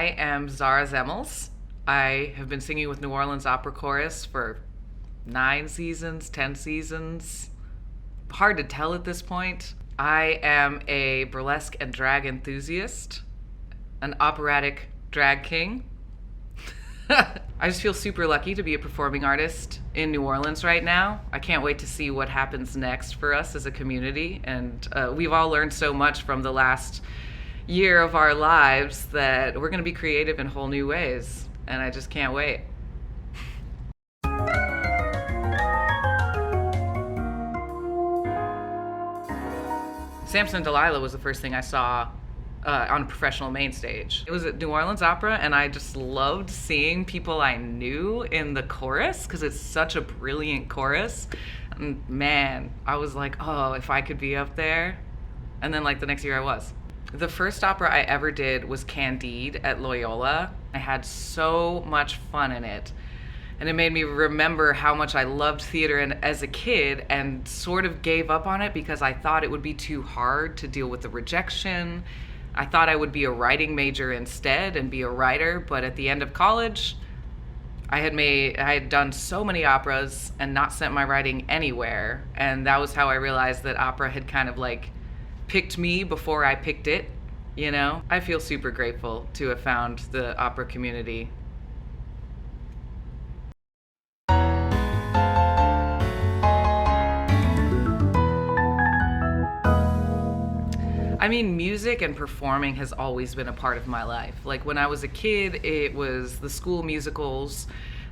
I am Zara Zemmels. I have been singing with New Orleans Opera Chorus for 9 seasons, 10 seasons. Hard to tell at this point. I am a burlesque and drag enthusiast, an operatic drag king. I just feel super lucky to be a performing artist in New Orleans right now. I can't wait to see what happens next for us as a community. And we've all learned so much from the last year of our lives that we're going to be creative in whole new ways. And I just can't wait. Samson and Delilah was the first thing I saw on a professional main stage. It was at New Orleans Opera, and I just loved seeing people I knew in the chorus because it's such a brilliant chorus. And man, I was like, oh, if I could be up there. And then like the next year I was. The first opera I ever did was Candide at Loyola. I had so much fun in it. And it made me remember how much I loved theater as a kid and sort of gave up on it because I thought it would be too hard to deal with the rejection. I thought I would be a writing major instead and be a writer, but at the end of college, I had done so many operas and not sent my writing anywhere, and that was how I realized that opera had kind of like picked me before I picked it, you know? I feel super grateful to have found the opera community. I mean, music and performing has always been a part of my life. Like when I was a kid, it was the school musicals.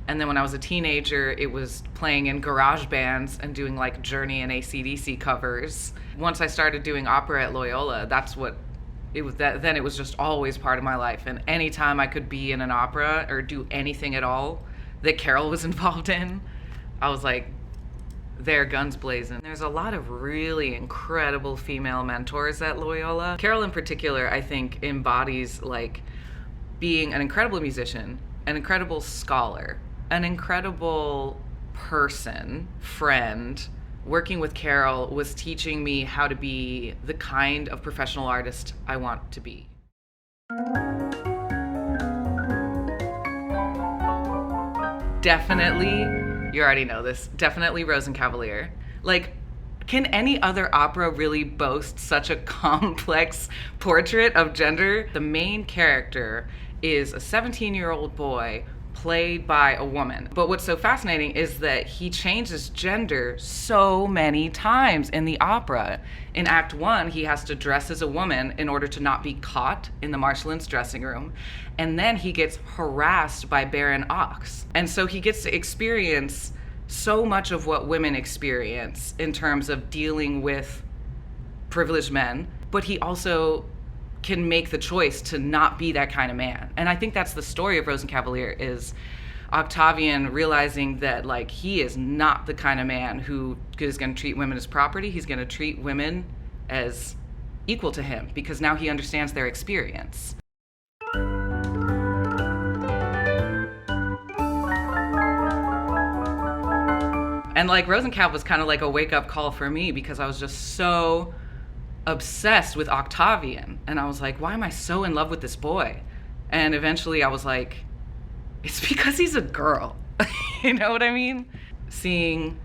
And then when I was a teenager, it was playing in garage bands and doing like Journey and AC/DC covers. Once I started doing opera at Loyola, that's what it was. Then it was just always part of my life. And anytime I could be in an opera or do anything at all that Carol was involved in, I was like, there, guns blazing. There's a lot of really incredible female mentors at Loyola. Carol in particular, I think, embodies like being an incredible musician, an incredible scholar, an incredible person, friend. Working with Carol was teaching me how to be the kind of professional artist I want to be. Definitely, you already know this, definitely Rosenkavalier. Like, can any other opera really boast such a complex portrait of gender? The main character is a 17-year-old boy played by a woman. But what's so fascinating is that he changes gender so many times in the opera. In Act 1, he has to dress as a woman in order to not be caught in the Marschallins' dressing room. And then he gets harassed by Baron Ochs. And so he gets to experience so much of what women experience in terms of dealing with privileged men, but he also can make the choice to not be that kind of man. And I think that's the story of Rosenkavalier, is Octavian realizing that like he is not the kind of man who is going to treat women as property. He's going to treat women as equal to him because now he understands their experience. And like Rosenkav was kind of like a wake-up call for me because I was just so obsessed with Octavian. And I was like, why am I so in love with this boy? And eventually I was like, it's because he's a girl. You know what I mean? Seeing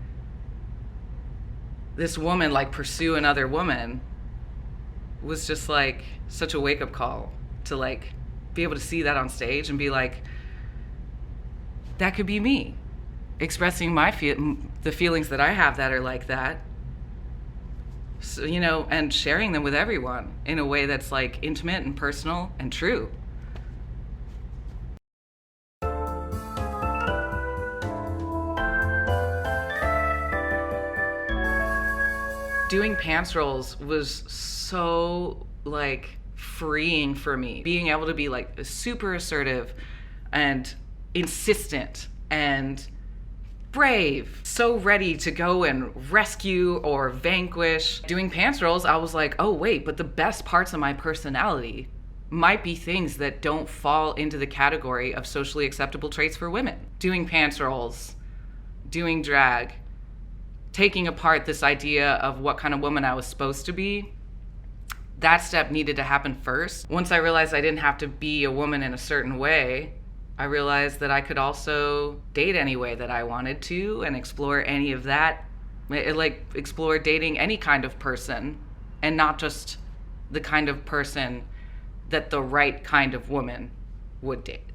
this woman like pursue another woman was just like such a wake-up call to like be able to see that on stage and be like, that could be me, expressing the feelings that I have that are like that. So, you know, and sharing them with everyone in a way that's like intimate and personal and true. Doing pants rolls was so like freeing for me. Being able to be like super assertive and insistent and brave, so ready to go and rescue or vanquish. Doing pants rolls, I was like, oh wait, but the best parts of my personality might be things that don't fall into the category of socially acceptable traits for women. Doing pants rolls, doing drag, taking apart this idea of what kind of woman I was supposed to be, that step needed to happen first. Once I realized I didn't have to be a woman in a certain way, I realized that I could also date any way that I wanted to and explore any of that. Like, explore dating any kind of person and not just the kind of person that the right kind of woman would date.